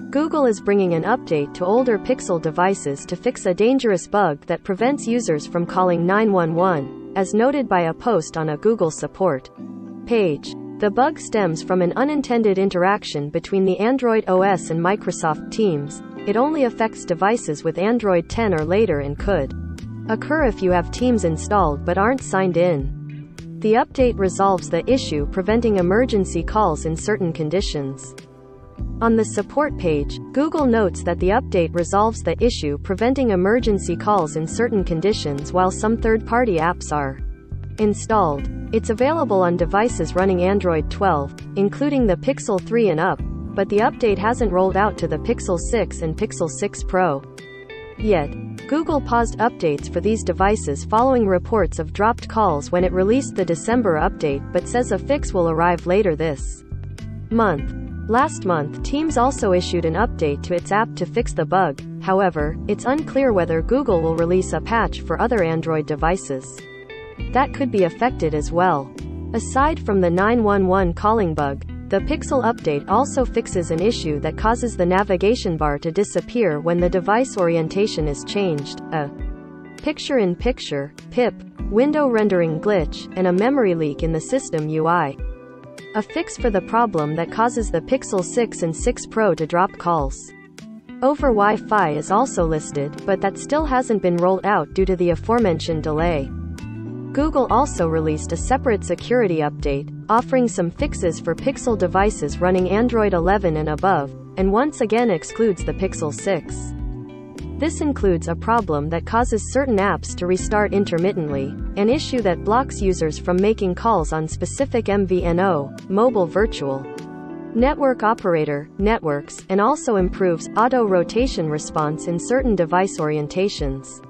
Google is bringing an update to older Pixel devices to fix a dangerous bug that prevents users from calling 911, as noted by a post on a Google support page. The bug stems from an unintended interaction between the Android OS and Microsoft Teams. It only affects devices with Android 10 or later and could occur if you have Teams installed but aren't signed in. The update resolves the issue, preventing emergency calls in certain conditions. On the support page, Google notes that the update resolves the issue preventing emergency calls in certain conditions while some third-party apps are installed. It's available on devices running Android 12, including the Pixel 3 and up, but the update hasn't rolled out to the Pixel 6 and Pixel 6 Pro yet. Google paused updates for these devices following reports of dropped calls when it released the December update, but says a fix will arrive later this month. Last month, Teams also issued an update to its app to fix the bug. However, it's unclear whether Google will release a patch for other Android devices that could be affected as well. Aside from the 911 calling bug, the Pixel update also fixes an issue that causes the navigation bar to disappear when the device orientation is changed, a picture-in-picture (PIP) window rendering glitch, and a memory leak in the system UI. A fix for the problem that causes the Pixel 6 and 6 Pro to drop calls over Wi-Fi is also listed, but that still hasn't been rolled out due to the aforementioned delay. Google also released a separate security update, offering some fixes for Pixel devices running Android 11 and above, and once again excludes the Pixel 6. This includes a problem that causes certain apps to restart intermittently, an issue that blocks users from making calls on specific MVNO, mobile virtual network operator, networks, and also improves auto rotation response in certain device orientations.